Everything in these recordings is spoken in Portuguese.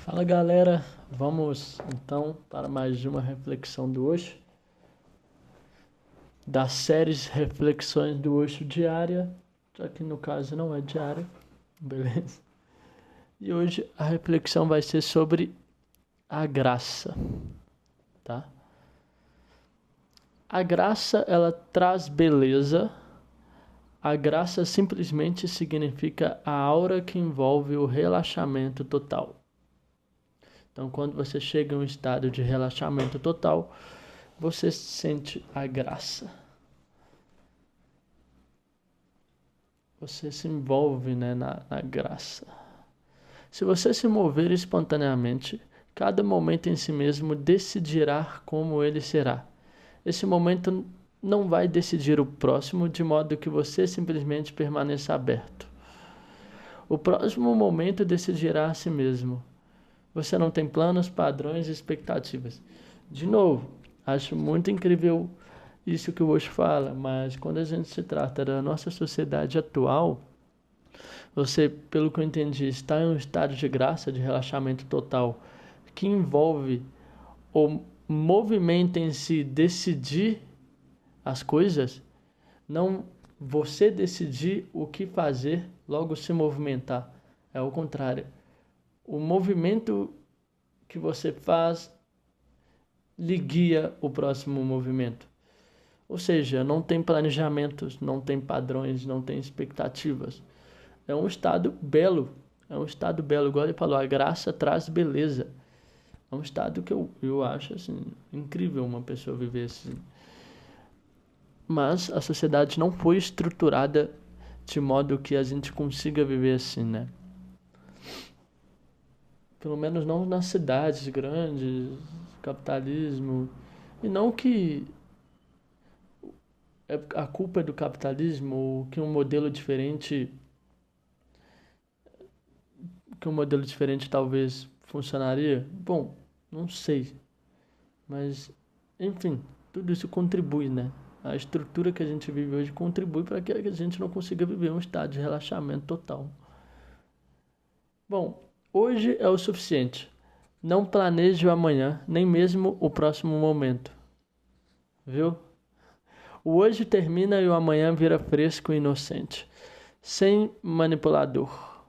Fala galera, vamos então para mais uma reflexão do Osho, das séries Reflexões do Osho diária, só que no caso não é diária, beleza? E hoje a reflexão vai ser sobre a graça, tá? A graça, ela traz beleza. A graça simplesmente significa a aura que envolve o relaxamento total. Então, quando você chega em um estado de relaxamento total, você sente a graça. Você se envolve, na graça. Se você se mover espontaneamente, cada momento em si mesmo decidirá como ele será. Esse momento não vai decidir o próximo, de modo que você simplesmente permaneça aberto. O próximo momento decidirá a si mesmo. Você não tem planos, padrões e expectativas. De novo, acho muito incrível isso que o Osho fala, mas quando a gente se trata da nossa sociedade atual, você, pelo que eu entendi, está em um estado de graça, de relaxamento total, que envolve o movimento em si decidir as coisas, não você decidir o que fazer, logo se movimentar. É o contrário. O movimento que você faz lhe guia o próximo movimento. Ou seja, não tem planejamentos, não tem padrões, não tem expectativas. É um estado belo. É um estado belo, igual ele falou, a graça traz beleza. É um estado que eu acho assim, incrível uma pessoa viver assim. Mas a sociedade não foi estruturada de modo que a gente consiga viver assim, né? Pelo menos não nas cidades grandes, capitalismo. E não que a culpa é do capitalismo ou que um modelo diferente talvez funcionaria. Bom, não sei. Mas, enfim, tudo isso contribui, né? A estrutura que a gente vive hoje contribui para que a gente não consiga viver um estado de relaxamento total. Bom, hoje é o suficiente. Não planeje o amanhã, nem mesmo o próximo momento. Viu? O hoje termina e o amanhã vira fresco e inocente, sem manipulador.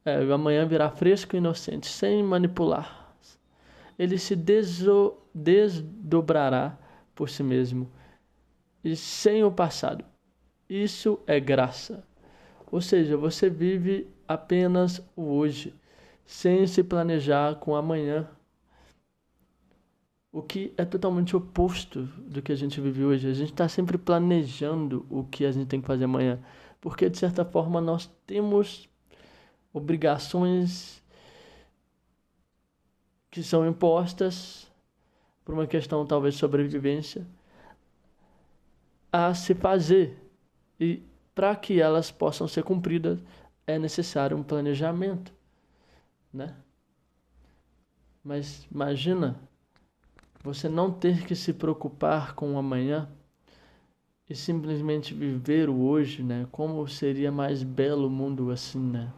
O amanhã virá fresco e inocente, sem manipular. Ele se desdobrará por si mesmo e sem o passado. Isso é graça. Ou seja, você vive apenas o hoje, sem se planejar com o amanhã. O que é totalmente oposto do que a gente vive hoje. A gente está sempre planejando o que a gente tem que fazer amanhã. Porque, de certa forma, nós temos obrigações que são impostas por uma questão, talvez, de sobrevivência a se fazer. E para que elas possam ser cumpridas, é necessário um planejamento, né? Mas imagina você não ter que se preocupar com o amanhã e simplesmente viver o hoje, né? Como seria mais belo o mundo assim, né?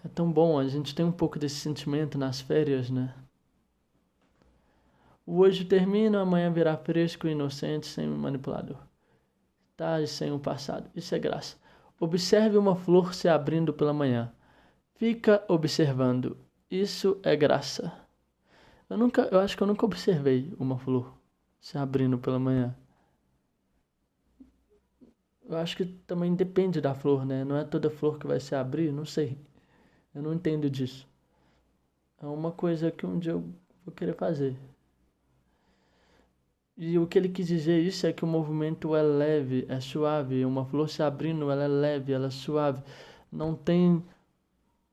É tão bom, a gente tem um pouco desse sentimento nas férias, né? O hoje termina, amanhã virá fresco e inocente, sem manipulador. Tá, sem o passado. Isso é graça. Observe uma flor se abrindo pela manhã. Fica observando. Isso é graça. Eu acho que eu nunca observei uma flor se abrindo pela manhã. Eu acho que também depende da flor, né? Não é toda flor que vai se abrir, não sei. Eu não entendo disso. É uma coisa que um dia eu vou querer fazer. E o que ele quis dizer isso é que o movimento é leve, é suave. Uma flor se abrindo, ela é leve, ela é suave. Não tem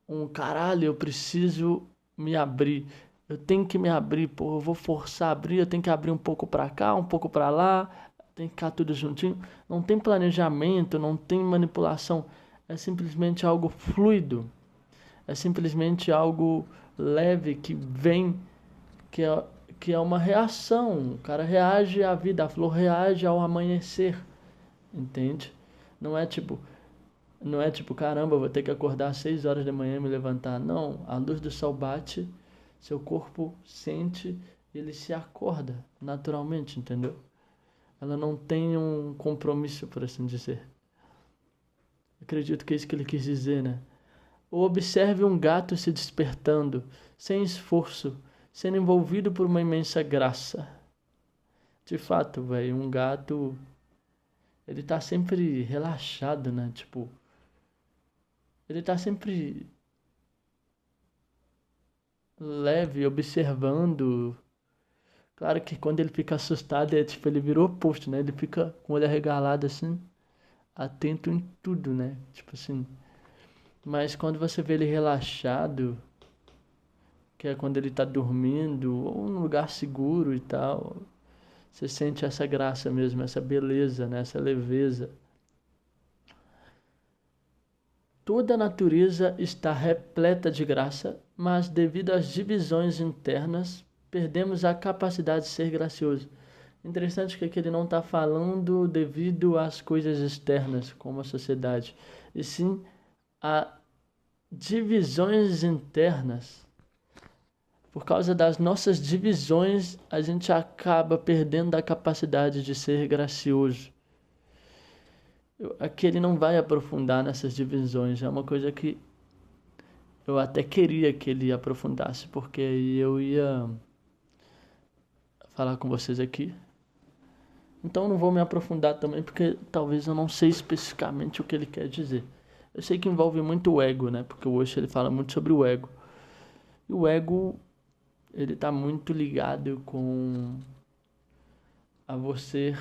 um caralho, eu preciso me abrir. Eu tenho que me abrir, pô, eu vou forçar a abrir, eu tenho que abrir um pouco pra cá, um pouco pra lá, tem que ficar tudo juntinho. Não tem planejamento, não tem manipulação. É simplesmente algo fluido. É simplesmente algo leve que vem, que é uma reação. O cara reage à vida, a flor reage ao amanhecer, entende? Não é tipo, Não é tipo, caramba, eu vou ter que acordar às 6 horas da manhã e me levantar. Não, a luz do sol bate, seu corpo sente, ele se acorda naturalmente, entendeu? Ela não tem um compromisso, por assim dizer. Acredito que é isso que ele quis dizer, né? Ou observe um gato se despertando, sem esforço, sendo envolvido por uma imensa graça. De fato, velho, um gato, ele tá sempre relaxado, né? Tipo, ele tá sempre leve, observando. Claro que quando ele fica assustado, é tipo, ele virou oposto, né? Ele fica com o olho arregalado assim, atento em tudo, né? Tipo assim. Mas quando você vê ele relaxado, que é quando ele tá dormindo, ou num lugar seguro e tal, você sente essa graça mesmo, essa beleza, né? Essa leveza. Toda a natureza está repleta de graça, mas devido às divisões internas, perdemos a capacidade de ser gracioso. Interessante que aqui ele não está falando devido às coisas externas, como a sociedade, e sim a divisões internas. Por causa das nossas divisões, a gente acaba perdendo a capacidade de ser gracioso. Aqui ele não vai aprofundar nessas divisões, é uma coisa que eu até queria que ele aprofundasse, porque aí eu ia falar com vocês aqui. Então não vou me aprofundar também, porque talvez eu não sei especificamente o que ele quer dizer. Eu sei que envolve muito o ego, né? Porque o Osho ele fala muito sobre o ego. E o ego, ele tá muito ligado com a você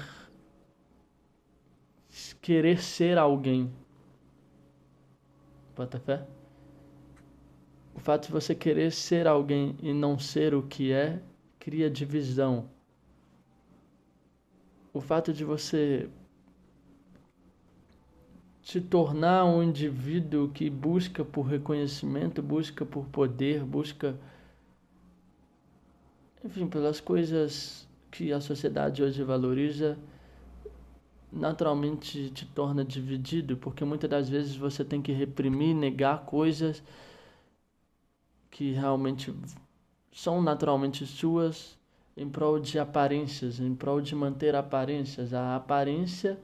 querer ser alguém. Bota fé? O fato de você querer ser alguém e não ser o que é, cria divisão. O fato de você se tornar um indivíduo que busca por reconhecimento, busca por poder, busca, enfim, pelas coisas que a sociedade hoje valoriza, naturalmente te torna dividido, porque muitas das vezes você tem que reprimir, negar coisas que realmente são naturalmente suas em prol de aparências, em prol de manter aparências. A aparência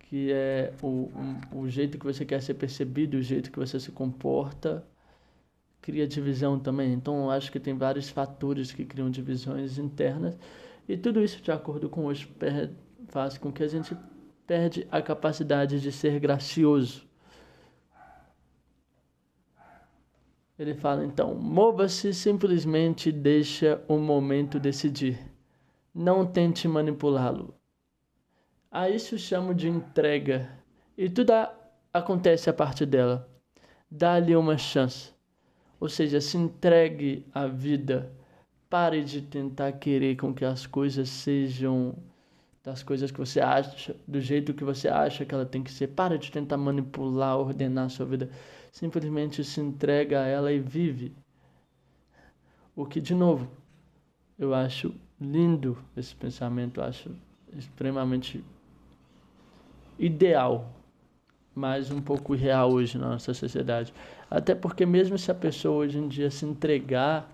que é o jeito que você quer ser percebido, o jeito que você se comporta, cria divisão também. Então, eu acho que tem vários fatores que criam divisões internas, e tudo isso, de acordo com hoje, faz com que a gente perde a capacidade de ser gracioso. Ele fala, então, mova-se, simplesmente deixa o momento decidir. Não tente manipulá-lo. A isso chamo de entrega. E tudo acontece a partir dela. Dá-lhe uma chance. Ou seja, se entregue à vida. Pare de tentar querer com que as coisas sejam das coisas que você acha, do jeito que você acha que ela tem que ser. Pare de tentar manipular, ordenar a sua vida. Simplesmente se entrega a ela e vive. O que, de novo, eu acho lindo esse pensamento, eu acho extremamente ideal, mas um pouco irreal hoje na nossa sociedade. Até porque mesmo se a pessoa hoje em dia se entregar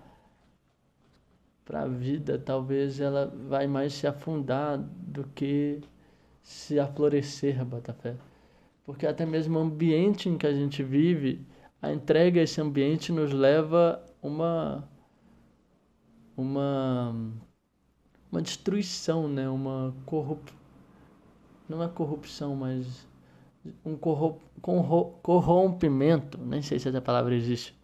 para a vida, talvez ela vai mais se afundar do que se aflorescer, Botafé. Porque até mesmo o ambiente em que a gente vive, a entrega a esse ambiente nos leva uma uma destruição, né? Não é corrupção, mas um corrompimento, nem sei se essa palavra existe,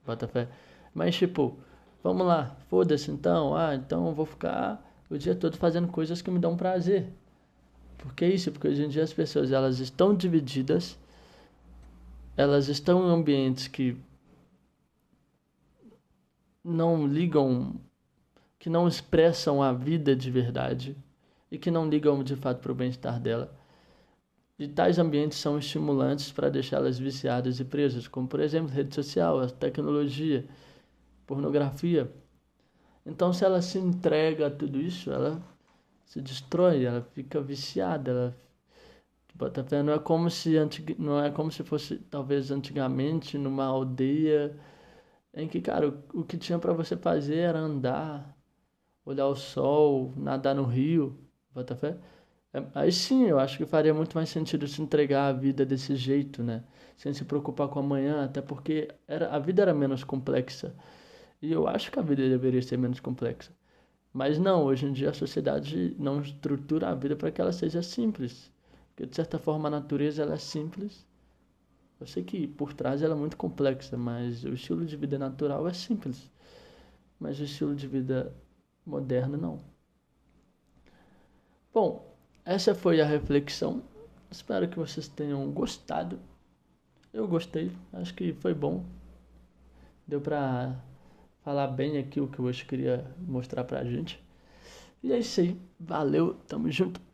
Botafé. Mas tipo, vamos lá, foda-se então, então eu vou ficar o dia todo fazendo coisas que me dão prazer. Por que isso? Porque hoje em dia as pessoas, elas estão divididas, elas estão em ambientes que não ligam, que não expressam a vida de verdade e que não ligam de fato para o bem-estar dela. E tais ambientes são estimulantes para deixá-las viciadas e presas, como por exemplo rede social, a tecnologia, pornografia. Então, se ela se entrega a tudo isso, ela se destrói, ela fica viciada, ela Botafé, não é como se fosse talvez antigamente numa aldeia em que, cara, o que tinha pra você fazer era andar, olhar o sol, nadar no rio, Botafé. Aí sim, eu acho que faria muito mais sentido se entregar a vida desse jeito, né? Sem se preocupar com amanhã, até porque a vida era menos complexa. E eu acho que a vida deveria ser menos complexa. Mas não, hoje em dia a sociedade não estrutura a vida para que ela seja simples. Porque de certa forma a natureza ela é simples. Eu sei que por trás ela é muito complexa, mas o estilo de vida natural é simples. Mas o estilo de vida moderno não. Bom, essa foi a reflexão. Espero que vocês tenham gostado. Eu gostei, acho que foi bom. Deu pra falar bem aqui o que eu hoje queria mostrar pra gente. E é isso aí. Valeu, tamo junto.